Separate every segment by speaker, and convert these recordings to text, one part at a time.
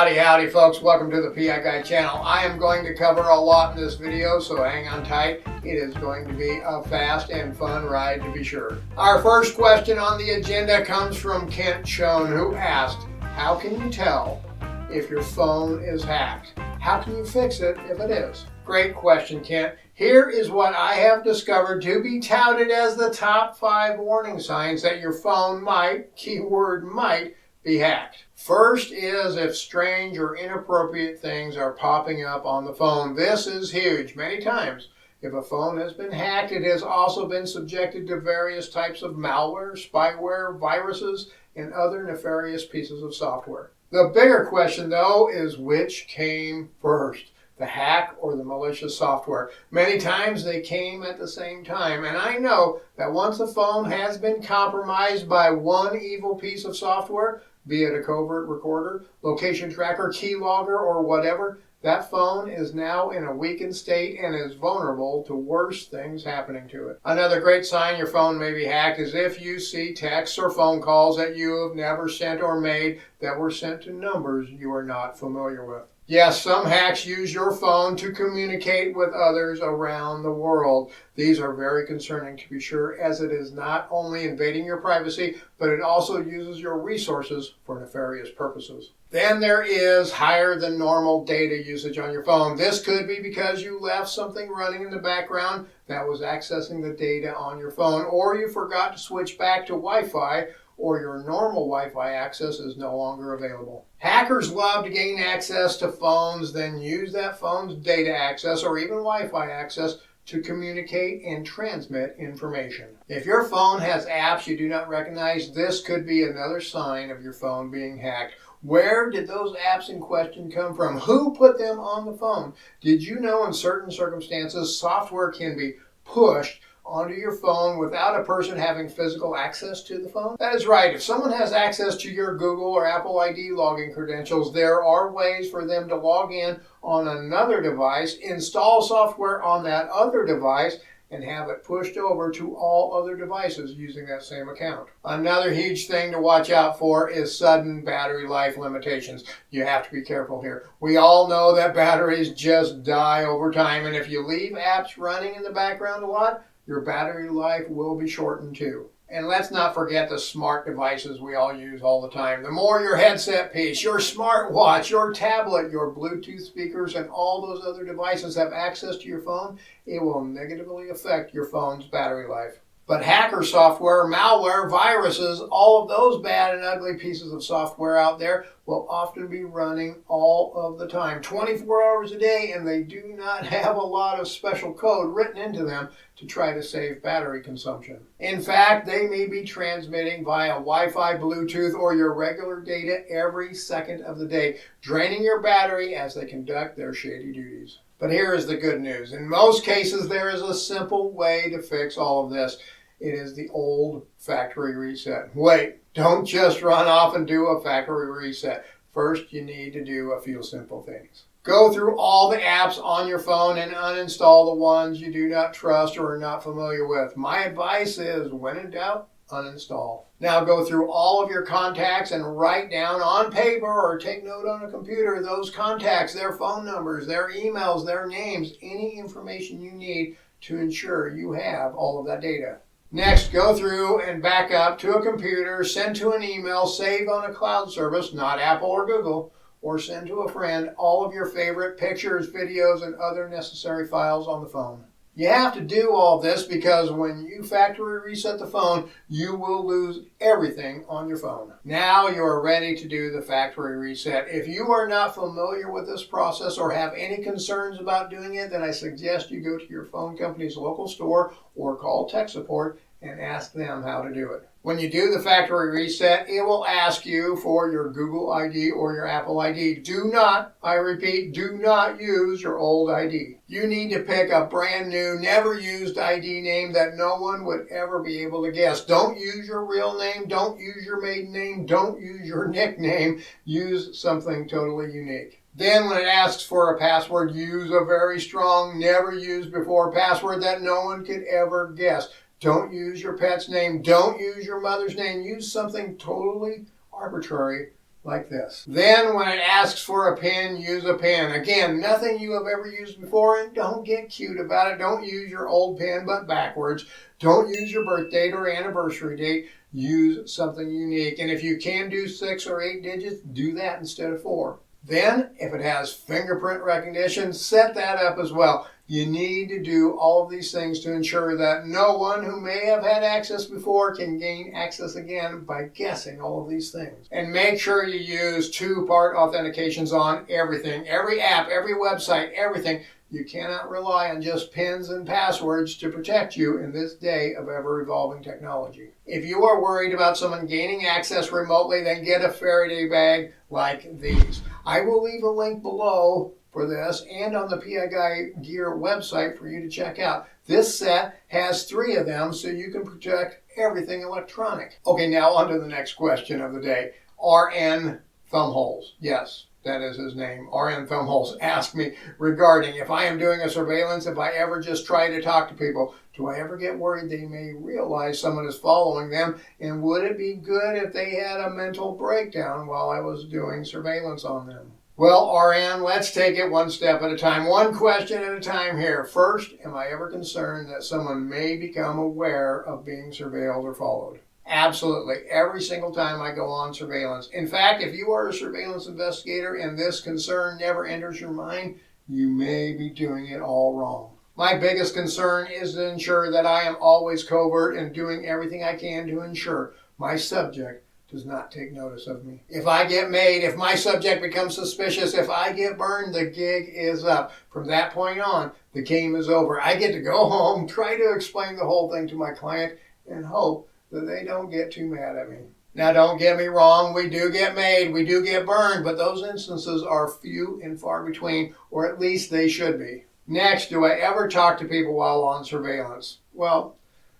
Speaker 1: Howdy, howdy folks, welcome to the PI Guy channel. I am going to cover a lot in this video, so hang on tight. It is going to be a fast and fun ride to be sure. Our first question on the agenda comes from Kent Schoen, who asked, how can you tell if your phone is hacked? How can you fix it if it is? Great question, Kent. Here is what I have discovered to be touted as the top 5 warning signs that your phone might, keyword might, be hacked. First is if strange or inappropriate things are popping up on the phone. This is huge. Many times, if a phone has been hacked, it has also been subjected to various types of malware, spyware, viruses, and other nefarious pieces of software. The bigger question, though, is which came first, the hack or the malicious software? Many times they came at the same time, and I know that once a phone has been compromised by one evil piece of software, be it a covert recorder, location tracker, keylogger, or whatever, that phone is now in a weakened state and is vulnerable to worse things happening to it. Another great sign your phone may be hacked is if you see texts or phone calls that you have never sent or made that were sent to numbers you are not familiar with. Yes, some hacks use your phone to communicate with others around the world. These are very concerning to be sure, as it is not only invading your privacy, but it also uses your resources for nefarious purposes. Then there is higher than normal data usage on your phone. This could be because you left something running in the background that was accessing the data on your phone, or you forgot to switch back to Wi-Fi, or your normal Wi-Fi access is no longer available. Hackers love to gain access to phones, then use that phone's data access or even Wi-Fi access to communicate and transmit information. If your phone has apps you do not recognize, this could be another sign of your phone being hacked. Where did those apps in question come from? Who put them on the phone? Did you know in certain circumstances software can be pushed onto your phone without a person having physical access to the phone? That is right. If someone has access to your Google or Apple ID login credentials, there are ways for them to log in on another device, install software on that other device, and have it pushed over to all other devices using that same account. Another huge thing to watch out for is sudden battery life limitations. You have to be careful here. We all know that batteries just die over time, and if you leave apps running in the background a lot, your battery life will be shortened too. And let's not forget the smart devices we all use all the time. The more your headset piece, your smartwatch, your tablet, your Bluetooth speakers, and all those other devices have access to your phone, it will negatively affect your phone's battery life. But hacker software, malware, viruses, all of those bad and ugly pieces of software out there will often be running all of the time, 24 hours a day, and they do not have a lot of special code written into them to try to save battery consumption. In fact, they may be transmitting via Wi-Fi, Bluetooth, or your regular data every second of the day, draining your battery as they conduct their shady duties. But here is the good news. In most cases, there is a simple way to fix all of this. It is the old factory reset. Wait, don't just run off and do a factory reset. First, you need to do a few simple things. Go through all the apps on your phone and uninstall the ones you do not trust or are not familiar with. My advice is, when in doubt, uninstall. Now go through all of your contacts and write down on paper or take note on a computer those contacts, their phone numbers, their emails, their names, any information you need to ensure you have all of that data. Next, go through and back up to a computer, send to an email, save on a cloud service, not Apple or Google, or send to a friend all of your favorite pictures, videos, and other necessary files on the phone. You have to do all this because when you factory reset the phone, you will lose everything on your phone. Now you're ready to do the factory reset. If you are not familiar with this process or have any concerns about doing it, then I suggest you go to your phone company's local store or call tech support and ask them how to do it. When you do the factory reset, it will ask you for your Google ID or your Apple ID. Do not, I repeat, do not use your old ID. You need to pick a brand new, never used ID name that no one would ever be able to guess. Don't use your real name. Don't use your maiden name. Don't use your nickname. Use something totally unique. Then when it asks for a password, use a very strong, never used before password that no one could ever guess. Don't use your pet's name. Don't use your mother's name. Use something totally arbitrary like this. Then when it asks for a pin, use a pin. Again, nothing you have ever used before, and don't get cute about it. Don't use your old pin but backwards. Don't use your birth date or anniversary date. Use something unique. And if you can do 6 or 8 digits, do that instead of 4. Then, if it has fingerprint recognition, set that up as well. You need to do all of these things to ensure that no one who may have had access before can gain access again by guessing all of these things. And make sure you use 2-part authentications on everything, every app, every website, everything. You cannot rely on just pins and passwords to protect you in this day of ever-evolving technology. If you are worried about someone gaining access remotely, then get a Faraday bag like these. I will leave a link below for this and on the PI Guy Gear website for you to check out. This set has 3 of them so you can protect everything electronic. Okay, now on to the next question of the day. RN Thumbholes. Yes, that is his name. RN Thumbholes asked me regarding if I am doing a surveillance, if I ever just try to talk to people, do I ever get worried they may realize someone is following them? And would it be good if they had a mental breakdown while I was doing surveillance on them? Well, RN, let's take it one step at a time, one question at a time here. First, am I ever concerned that someone may become aware of being surveilled or followed? Absolutely. Every single time I go on surveillance. In fact, if you are a surveillance investigator and this concern never enters your mind, you may be doing it all wrong. My biggest concern is to ensure that I am always covert and doing everything I can to ensure my subject does not take notice of me. If I get made, if my subject becomes suspicious, if I get burned, the gig is up. From that point on, the game is over. I get to go home, try to explain the whole thing to my client, and hope that they don't get too mad at me. Now, don't get me wrong, we do get made, we do get burned, but those instances are few and far between, or at least they should be. Next, do I ever talk to people while on surveillance? Well,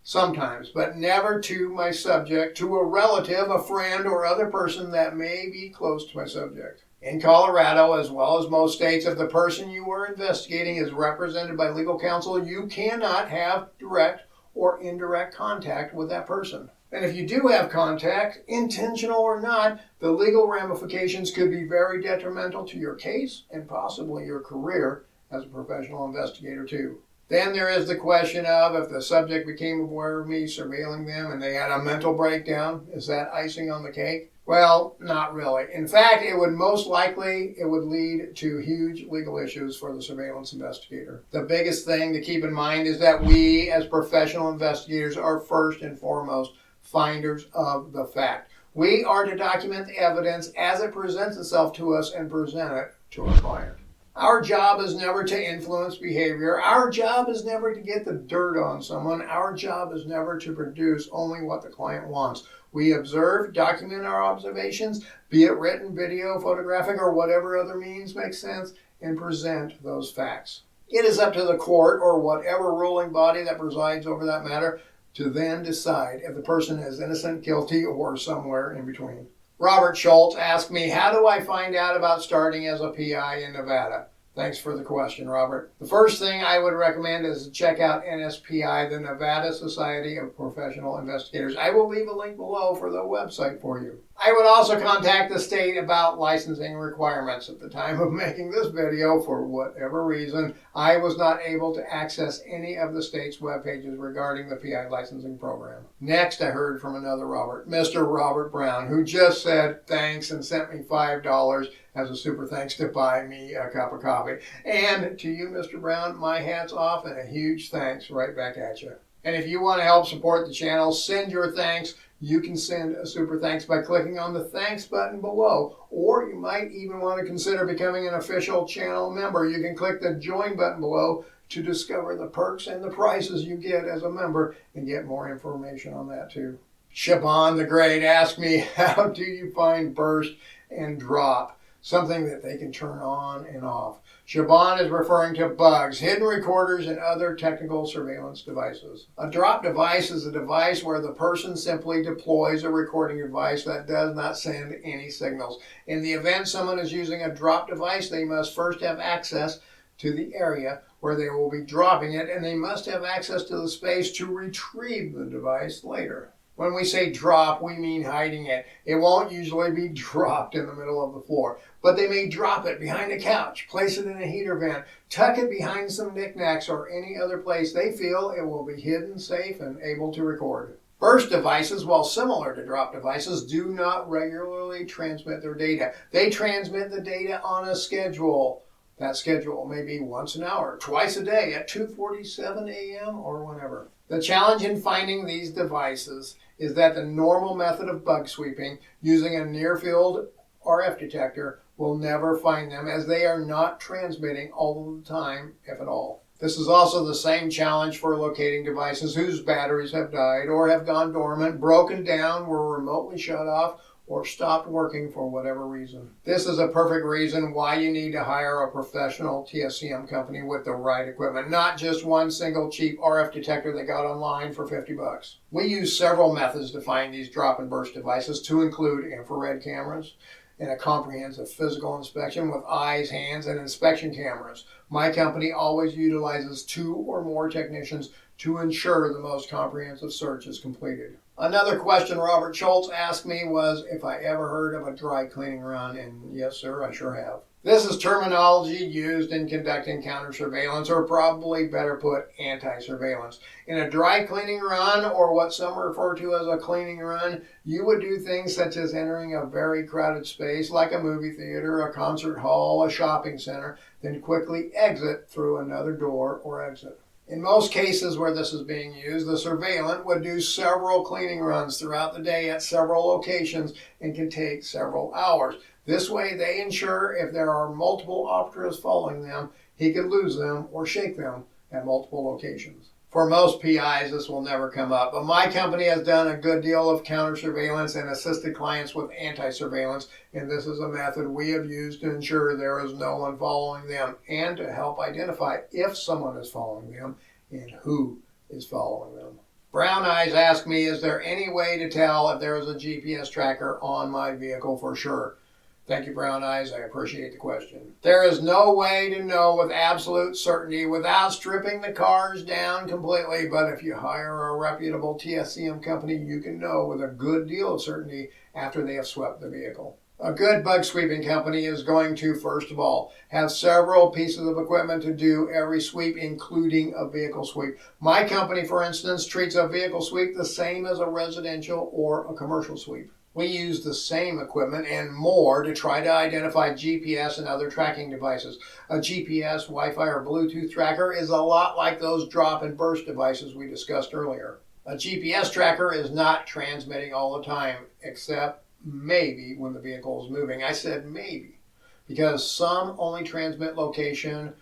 Speaker 1: sometimes, but never to my subject, to a relative, a friend, or other person that may be close to my subject. In Colorado, as well as most states, if the person you are investigating is represented by legal counsel, you cannot have direct or indirect contact with that person. And if you do have contact, intentional or not, the legal ramifications could be very detrimental to your case and possibly your career as a professional investigator too. Then there is the question of if the subject became aware of me surveilling them and they had a mental breakdown, is that icing on the cake? Well, not really. In fact, it would lead to huge legal issues for the surveillance investigator. The biggest thing to keep in mind is that we as professional investigators are first and foremost finders of the fact. We are to document the evidence as it presents itself to us and present it to our client. Our job is never to influence behavior. Our job is never to get the dirt on someone. Our job is never to produce only what the client wants. We observe, document our observations, be it written, video, photographic, or whatever other means makes sense, and present those facts. It is up to the court or whatever ruling body that presides over that matter to then decide if the person is innocent, guilty, or somewhere in between. Robert Schultz asked me, how do I find out about starting as a PI in Nevada? Thanks for the question, Robert. The first thing I would recommend is to check out NSPI, the Nevada Society of Professional Investigators. I will leave a link below for the website for you. I would also contact the state about licensing requirements. At the time of making this video, for whatever reason, I was not able to access any of the state's web pages regarding the PI licensing program. Next, I heard from another Robert, Mr. Robert Brown, who just said thanks and sent me $5 as a super thanks to buy me a cup of coffee. And to you, Mr. Brown, my hat's off and a huge thanks right back at you. And if you want to help support the channel, send your thanks. You can send a super thanks by clicking on the thanks button below, or you might even want to consider becoming an official channel member. You can click the join button below to discover the perks and the prices you get as a member and get more information on that too. Shaban the Great asked me, how do you find burst and drop? Something that they can turn on and off. Shaban is referring to bugs, hidden recorders, and other technical surveillance devices. A drop device is a device where the person simply deploys a recording device that does not send any signals. In the event someone is using a drop device, they must first have access to the area where they will be dropping it, and they must have access to the space to retrieve the device later. When we say drop, we mean hiding it. It won't usually be dropped in the middle of the floor, but they may drop it behind a couch, place it in a heater vent, tuck it behind some knickknacks or any other place they feel it will be hidden, safe, and able to record. Burst devices, while similar to drop devices, do not regularly transmit their data. They transmit the data on a schedule. That schedule may be once an hour, twice a day at 2:47 a.m. or whenever. The challenge in finding these devices is that the normal method of bug sweeping using a near-field RF detector will never find them, as they are not transmitting all the time, if at all. This is also the same challenge for locating devices whose batteries have died or have gone dormant, broken down, were remotely shut off, or stopped working for whatever reason. This is a perfect reason why you need to hire a professional TSCM company with the right equipment, not just one single cheap RF detector that got online for 50 bucks. We use several methods to find these drop and burst devices, to include infrared cameras and a comprehensive physical inspection with eyes, hands, and inspection cameras. My company always utilizes 2 or more technicians to ensure the most comprehensive search is completed. Another question Robert Schultz asked me was if I ever heard of a dry cleaning run, and yes, sir, I sure have. This is terminology used in conducting counter surveillance, or probably better put, anti-surveillance. In a dry cleaning run, or what some refer to as a cleaning run, you would do things such as entering a very crowded space like a movie theater, a concert hall, a shopping center, then quickly exit through another door or exit. In most cases where this is being used, the surveillant would do several cleaning runs throughout the day at several locations and can take several hours. This way they ensure if there are multiple operatives following them, he could lose them or shake them at multiple locations. For most PIs, this will never come up, but my company has done a good deal of counter-surveillance and assisted clients with anti-surveillance, and this is a method we have used to ensure there is no one following them and to help identify if someone is following them and who is following them. Brown Eyes asked me, is there any way to tell if there is a GPS tracker on my vehicle for sure? Thank you, Brown Eyes. I appreciate the question. There is no way to know with absolute certainty without stripping the cars down completely, but if you hire a reputable TSCM company, you can know with a good deal of certainty after they have swept the vehicle. A good bug sweeping company is going to, first of all, have several pieces of equipment to do every sweep, including a vehicle sweep. My company, for instance, treats a vehicle sweep the same as a residential or a commercial sweep. We use the same equipment and more to try to identify GPS and other tracking devices. A GPS, Wi-Fi, or Bluetooth tracker is a lot like those drop and burst devices we discussed earlier. A GPS tracker is not transmitting all the time, except maybe when the vehicle is moving. I said maybe, because some only transmit location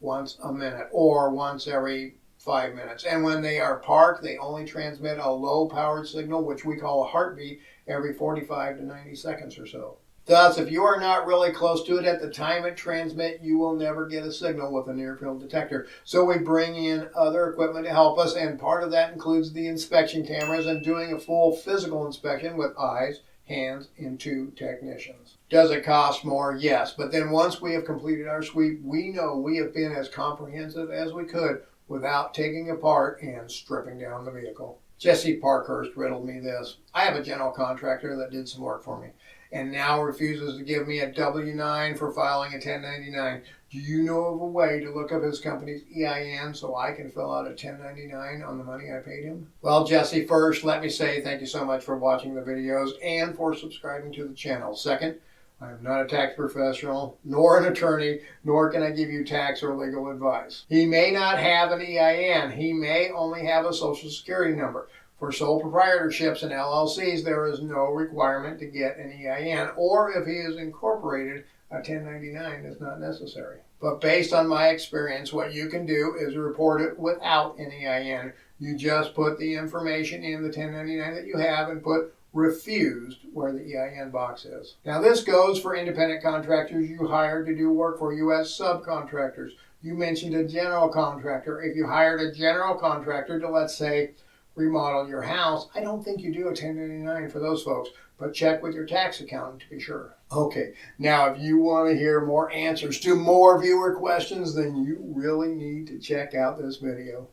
Speaker 1: once a minute or once every 5 minutes. And when they are parked, they only transmit a low-powered signal, which we call a heartbeat, every 45 to 90 seconds or so. Thus, if you are not really close to it at the time it transmits, you will never get a signal with a near-field detector. So we bring in other equipment to help us, and part of that includes the inspection cameras and doing a full physical inspection with eyes, hands, and 2 technicians. Does it cost more? Yes. But then once we have completed our sweep, we know we have been as comprehensive as we could without taking apart and stripping down the vehicle. Jesse Parkhurst riddled me this. I have a general contractor that did some work for me and now refuses to give me a W-9 for filing a 1099. Do you know of a way to look up his company's EIN so I can fill out a 1099 on the money I paid him? Well, Jesse, first, let me say thank you so much for watching the videos and for subscribing to the channel. Second, I am not a tax professional, nor an attorney, nor can I give you tax or legal advice. He may not have an EIN. He may only have a Social Security number. For sole proprietorships and LLCs, there is no requirement to get an EIN, or if he is incorporated, a 1099 is not necessary. But based on my experience, what you can do is report it without an EIN. You just put the information in the 1099 that you have and put refused where the EIN box is. Now this goes for independent contractors you hired to do work for you as subcontractors. You mentioned a general contractor. If you hired a general contractor to, let's say, remodel your house, I don't think you do a 1099 for those folks, but check with your tax accountant to be sure. Okay, now if you want to hear more answers to more viewer questions, then you really need to check out this video.